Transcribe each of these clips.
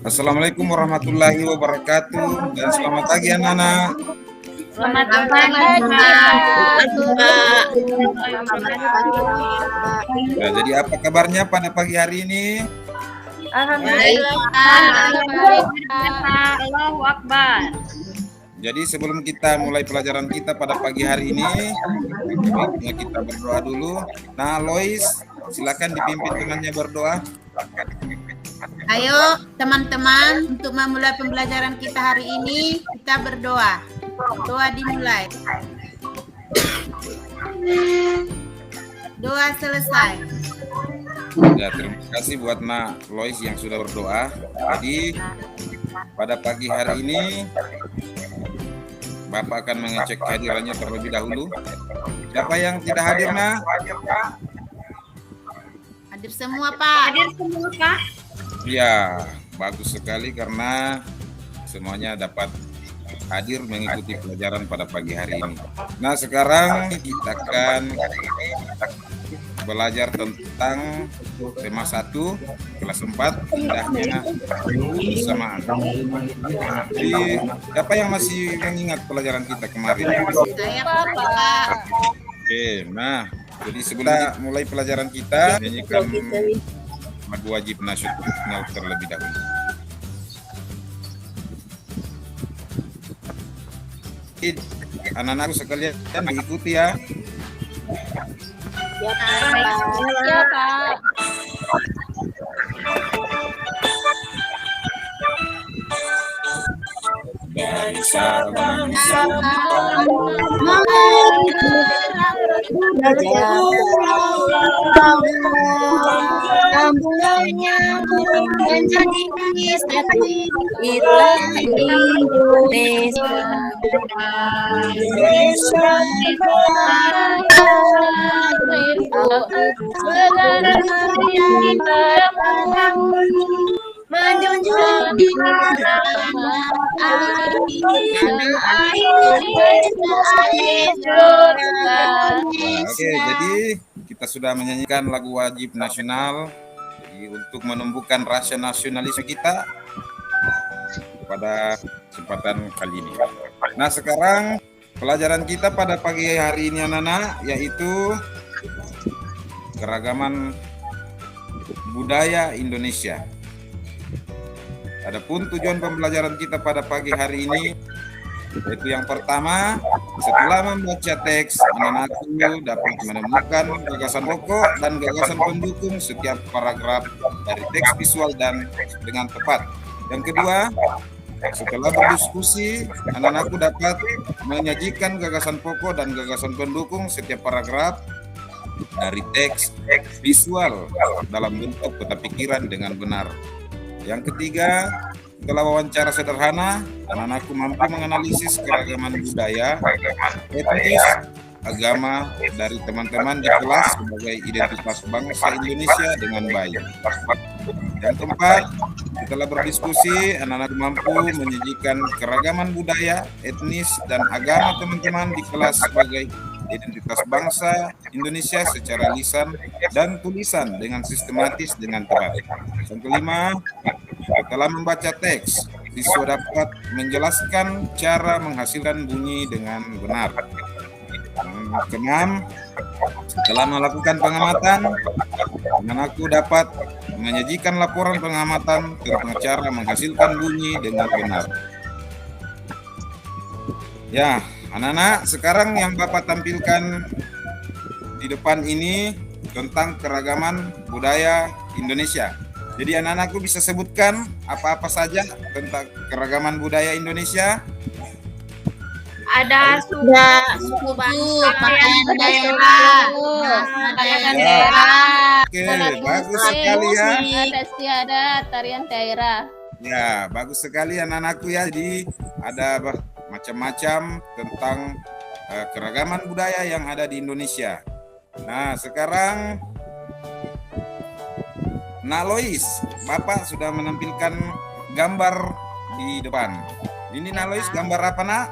Assalamualaikum warahmatullahi wabarakatuh dan selamat pagi anak-anak. Selamat pagi, Nah, jadi apa kabarnya pada pagi hari ini? Alhamdulillah. Allahu Akbar. Jadi sebelum kita mulai pelajaran kita pada pagi hari ini, baiknya kita berdoa dulu. Nah, Lois, silakan dipimpin tangannya berdoa. Ayo teman-teman, untuk memulai pembelajaran kita hari ini, kita berdoa. Doa dimulai. Doa selesai. Ya, terima kasih buat Mak Lois yang sudah berdoa. Jadi pada pagi hari ini Bapak akan mengecek kehadirannya terlebih dahulu. Siapa yang tidak hadir, Nak? Hadir semua, Pak. Hadir semua, Pak. Ya, bagus sekali karena semuanya dapat hadir mengikuti pelajaran pada pagi hari ini. Nah, sekarang kita akan belajar tentang tema 1 kelas 4 indahnya kebersamaan. Jadi, siapa yang masih mengingat pelajaran kita kemarin? Saya, Pak. Oke, nah, jadi sebelum kita mulai pelajaran kita, nyanyikan lagu wajib nasional terlebih dahulu. Anak-anakku sekalian diikuti ya. Ya, Pak. Bangsa-bangsa Sambungannya menjadi satu kita Indonesia. Menjunjung Oke, jadi kita sudah menyanyikan lagu wajib nasional. Jadi untuk menumbuhkan rasa nasionalisme kita pada kesempatan kali ini. Nah, sekarang pelajaran kita pada pagi hari ini anak-anak yaitu keragaman budaya Indonesia. Adapun tujuan pembelajaran kita pada pagi hari ini yaitu yang pertama, setelah membaca teks, anak-anakku dapat menemukan gagasan pokok dan gagasan pendukung setiap paragraf dari teks visual dan dengan tepat. Yang kedua, setelah berdiskusi, anak-anakku dapat menyajikan gagasan pokok dan gagasan pendukung setiap paragraf dari teks visual dalam bentuk peta pikiran dengan benar. Yang ketiga, setelah wawancara sederhana, anak-anakku mampu menganalisis keragaman budaya, etnis, agama dari teman-teman di kelas sebagai identitas bangsa Indonesia dengan baik. Yang keempat, setelah berdiskusi, anak-anak mampu menyajikan keragaman budaya, etnis, dan agama teman-teman di kelas sebagai identitas bangsa Indonesia secara lisan dan tulisan dengan sistematis dengan tepat. Yang kelima, setelah membaca teks, siswa dapat menjelaskan cara menghasilkan bunyi dengan benar. Yang keenam, setelah melakukan pengamatan, anak-anakku dapat menyajikan laporan pengamatan tentang cara menghasilkan bunyi dengan benar. Ya, anak-anak, sekarang yang Bapak tampilkan di depan ini tentang keragaman budaya Indonesia. Jadi anak-anakku bisa sebutkan apa-apa saja tentang keragaman budaya Indonesia? Ada suku pakaian daerah. Oke, bagus sekali ya. Ada istiadat, tarian daerah. Ya, bagus sekali anak-anakku ya. Jadi ada macam-macam tentang keragaman budaya yang ada di Indonesia. Nah, sekarang Lois, Bapak sudah menampilkan gambar di depan. Ini Lois, gambar apa, Nak?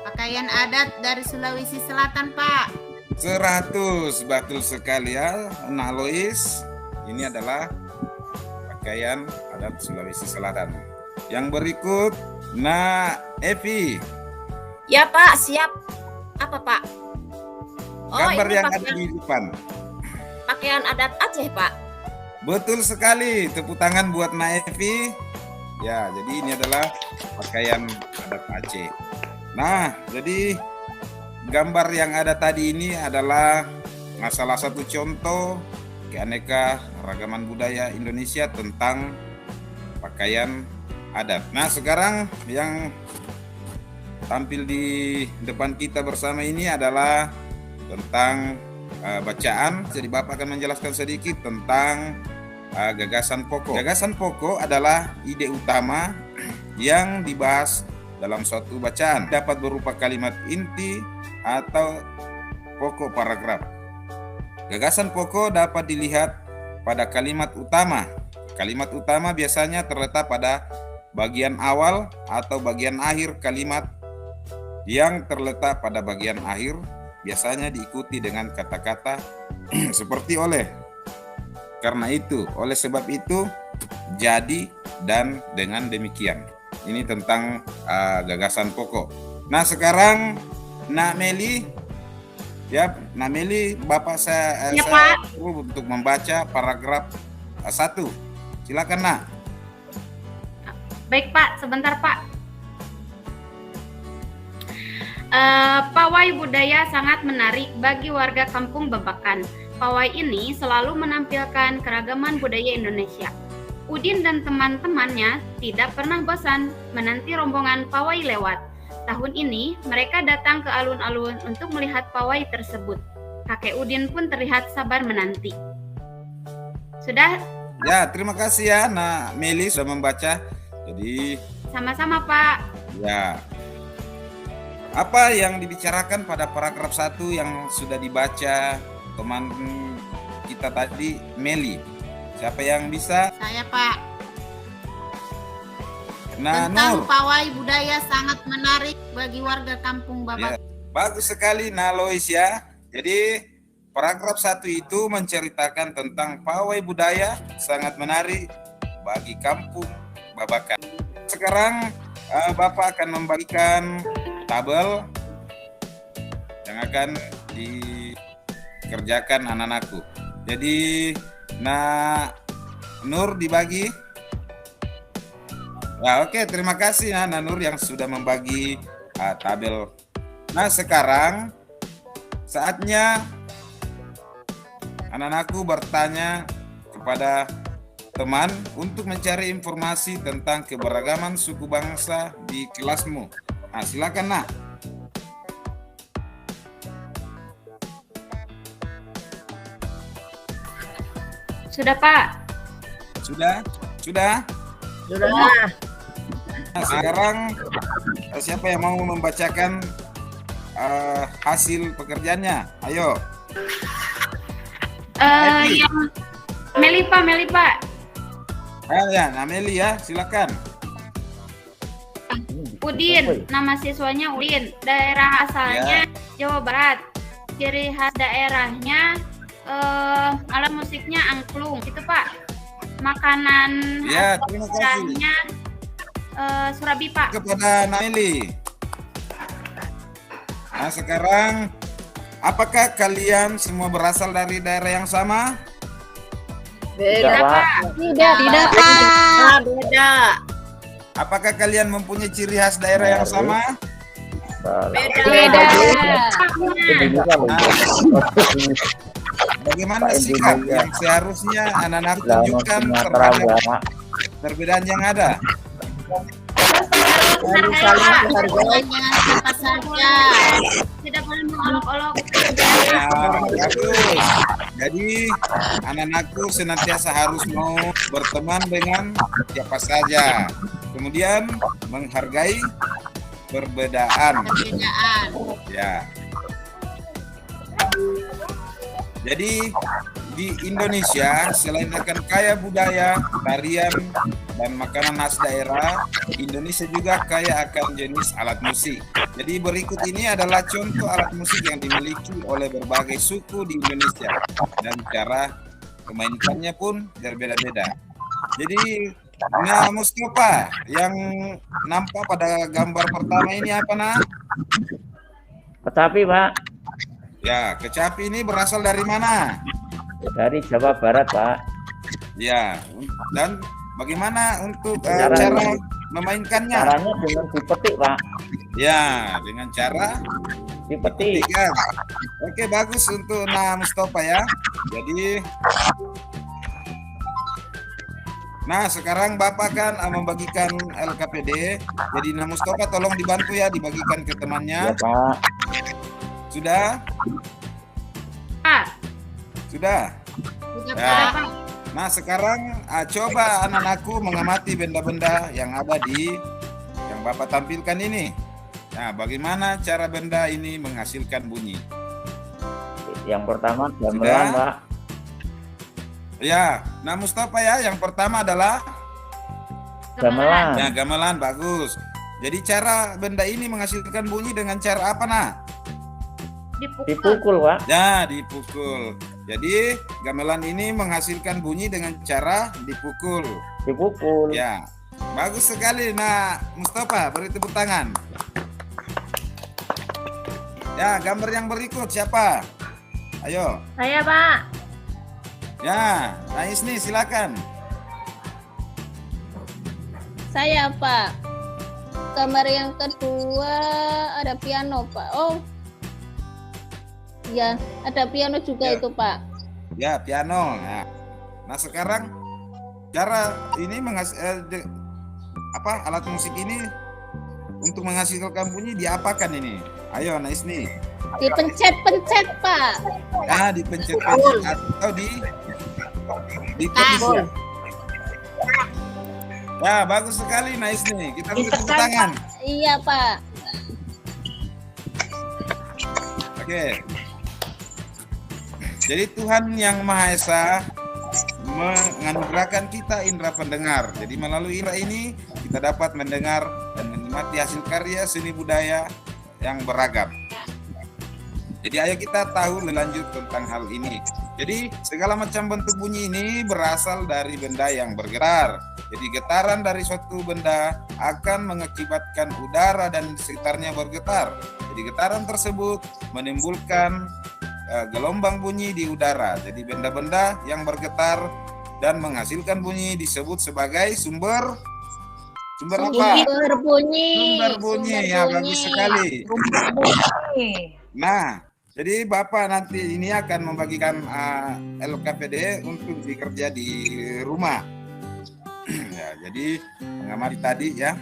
Pakaian adat dari Sulawesi Selatan, Pak. 100, betul sekali ya, Lois. Ini adalah pakaian adat Sulawesi Selatan. Yang berikut, Evi. Ya Pak, siap. Apa Pak? Gambar ini yang ada di depan. pakaian adat Aceh Pak. Betul sekali, tepuk tangan buat Evi. Ya, jadi ini adalah pakaian adat Aceh. Nah, jadi gambar yang ada tadi ini adalah salah satu contoh keanekaragaman budaya Indonesia tentang pakaian adat. Nah, sekarang yang tampil di depan kita bersama ini adalah tentang bacaan. Jadi Bapak akan menjelaskan sedikit tentang gagasan pokok. Gagasan pokok adalah ide utama yang dibahas dalam suatu bacaan. Dapat berupa kalimat inti atau pokok paragraf. Gagasan pokok dapat dilihat pada kalimat utama. Kalimat utama biasanya terletak pada bagian awal atau bagian akhir kalimat. Yang terletak pada bagian akhir biasanya diikuti dengan kata-kata seperti oleh. Karena itu, oleh sebab itu, jadi, dan dengan demikian. Ini tentang gagasan pokok. Nah, sekarang Meli, ya, Meli, Bapak saya perlu untuk membaca paragraf 1. Silakan, Baik Pak, sebentar Pak. Pawai budaya sangat menarik bagi warga kampung Babakan. Pawai ini selalu menampilkan keragaman budaya Indonesia. Udin dan teman-temannya tidak pernah bosan menanti rombongan pawai lewat. Tahun ini mereka datang ke alun-alun untuk melihat pawai tersebut. Kakek Udin pun terlihat sabar menanti. Sudah? Ya, terima kasih ya Meli sudah membaca. Jadi Sama-sama Pak. ya, apa yang dibicarakan pada paragraf 1 yang sudah dibaca teman kita tadi, Meli? Siapa yang bisa? Saya Pak. Nur. Tentang pawai budaya sangat menarik bagi warga kampung Babakan. Ya, bagus sekali Lois ya. Jadi paragraf 1 itu menceritakan tentang pawai budaya sangat menarik bagi kampung Babakan. Sekarang Bapak akan membagikan tabel yang akan dikerjakan anak-anakku. Jadi Nur dibagi. Ya, oke, terima kasih Nur yang sudah membagi tabel. Nah, sekarang saatnya anak-anakku bertanya kepada teman untuk mencari informasi tentang keberagaman suku bangsa di kelasmu. Nah, silakan Sudah Pak. Sudah? Sudah. Nah, sekarang siapa yang mau membacakan hasil pekerjaannya? Ayo. Yang Meli Pak. Ya, Meli ya, silakan. Udin, nama siswanya Udin. Daerah asalnya Jawa Barat. Ciri khas daerahnya alat musiknya angklung, itu Pak. Makanan Ya, terima kasih. daerahnya Surabi Pak. Kepada Meli. Nah, sekarang apakah kalian semua berasal dari daerah yang sama? Tidak Pak. Tidak Pak. Beda. Apakah kalian mempunyai ciri khas daerah yang sama? Beda. Bagaimana sikap yang seharusnya anak-anak tunjukkan terhadap perbedaan yang ada? Saling menghargai dengan siapa saja. Tidak boleh mengolok-olok. Ya, bagus. Jadi anak-anakku senantiasa harus mau berteman dengan siapa saja. Kemudian menghargai perbedaan. Ya. Jadi di Indonesia selain akan kaya budaya, tarian, dan makanan khas daerah, Indonesia juga kaya akan jenis alat musik. Jadi berikut ini adalah contoh alat musik yang dimiliki oleh berbagai suku di Indonesia dan cara memainkannya pun berbeda-beda. Jadi Nah, Mustafa, yang nampak pada gambar pertama ini apa, Nak? Kecapi, Pak. Ya, kecapi ini berasal dari mana? Dari Jawa Barat, Pak. Ya, dan bagaimana untuk Cara- cara memainkannya? Caranya dengan dipetik, Pak. Ya, dengan cara Dipetik. tiga. Oke, bagus untuk Mustafa ya. Jadi, nah sekarang Bapak kan membagikan LKPD. Jadi Mustafa tolong dibantu ya, dibagikan ke Ya, temannya. Pak. Sudah? Pak, Sudah. Sudah, Ya. Pak. Nah sekarang coba anak-anakku mengamati benda-benda yang ada di yang Bapak tampilkan ini. Nah, bagaimana cara benda ini menghasilkan bunyi? Yang pertama gamelan, Sudah? Pak. Ya, nah Mustafa ya, yang pertama adalah Gamelan. ya gamelan, bagus. Jadi cara benda ini menghasilkan bunyi dengan cara apa, Nak? dipukul. Dipukul, Pak. Ya, dipukul. Jadi gamelan ini menghasilkan bunyi dengan cara dipukul. Dipukul. Ya, bagus sekali. Nah, Mustafa, beri tepuk tangan. Ya, gambar yang berikut siapa? Ayo. Saya, Pak. Ya, nah Isni silakan. Saya, Pak. Gambar yang kedua ada piano, Pak. Oh, ya, ada piano juga Ya. itu, Pak. Ya, piano. Nah sekarang cara ini alat musik ini untuk menghasilkan bunyi diapakan ini? Ayo, nah Isni. Dipencet-pencet, Pak. Nah, dipencet-pencet atau ditulis ya. Ya, bagus sekali, nice nih. Kita beri tepuk tangan. Iya, Pak. Oke. Jadi Tuhan Yang Maha Esa menganugerahkan kita indera pendengar. Jadi melalui indera ini kita dapat mendengar dan menikmati hasil karya seni budaya yang beragam. Jadi ayo kita tahu lebih lanjut tentang hal ini. Jadi segala macam bentuk bunyi ini berasal dari benda yang bergetar. Jadi getaran dari suatu benda akan mengakibatkan udara dan sekitarnya bergetar. Jadi getaran tersebut menimbulkan gelombang bunyi di udara. Jadi benda-benda yang bergetar dan menghasilkan bunyi disebut sebagai sumber apa? Sumber bunyi. Sumber bunyi. Ya, bagus sekali. Nah, jadi Bapak nanti ini akan membagikan LKPD untuk bekerja di rumah. Ya, jadi mengamati tadi ya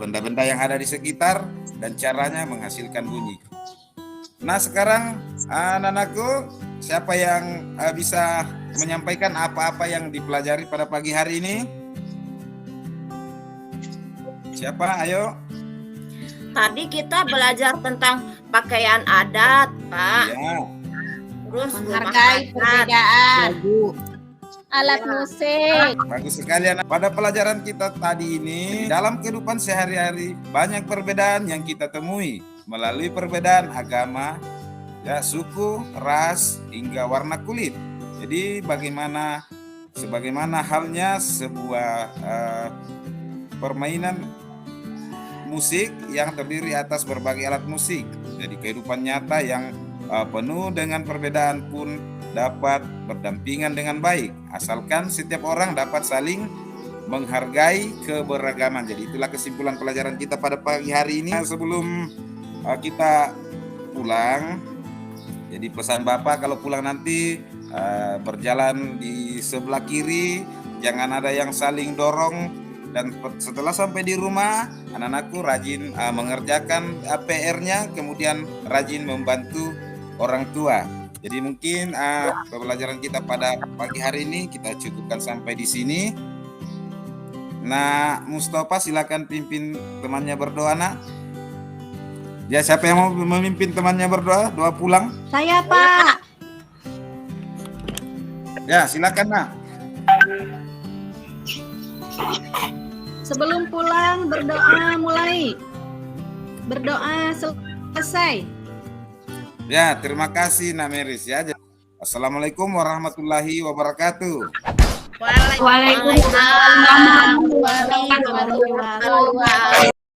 benda-benda yang ada di sekitar dan caranya menghasilkan bunyi. Nah sekarang anak-anakku, siapa yang bisa menyampaikan apa-apa yang dipelajari pada pagi hari ini? Siapa? Ayo. Tadi kita belajar tentang pakaian adat, Pak. Ya. Terus Menghargai rumah adat. perbedaan. Alat musik. Bagus sekali anak. Pada pelajaran kita tadi ini, dalam kehidupan sehari-hari banyak perbedaan yang kita temui melalui perbedaan agama, ya, suku, ras, hingga warna kulit. Jadi sebagaimana halnya sebuah permainan musik yang terdiri atas berbagai alat musik. Jadi kehidupan nyata yang penuh dengan perbedaan pun dapat berdampingan dengan baik, asalkan setiap orang dapat saling menghargai keberagaman. Jadi itulah kesimpulan pelajaran kita pada pagi hari ini. Sebelum kita pulang, jadi pesan Bapak kalau pulang nanti berjalan di sebelah kiri, jangan ada yang saling dorong. Dan setelah sampai di rumah, anak-anakku rajin mengerjakan PR-nya, kemudian rajin membantu orang tua. Jadi mungkin pembelajaran kita pada pagi hari ini kita cukupkan sampai di sini. Nah, Mustafa silakan pimpin temannya berdoa, Nak. Ya, siapa yang mau memimpin temannya berdoa? Doa pulang? Saya, Pak. Ya, silakan, Nak. Sebelum pulang berdoa mulai. Berdoa selesai. Ya, terima kasih Nak Meris ya. Assalamualaikum warahmatullahi wabarakatuh. Waalaikumsalam warahmatullahi wabarakatuh.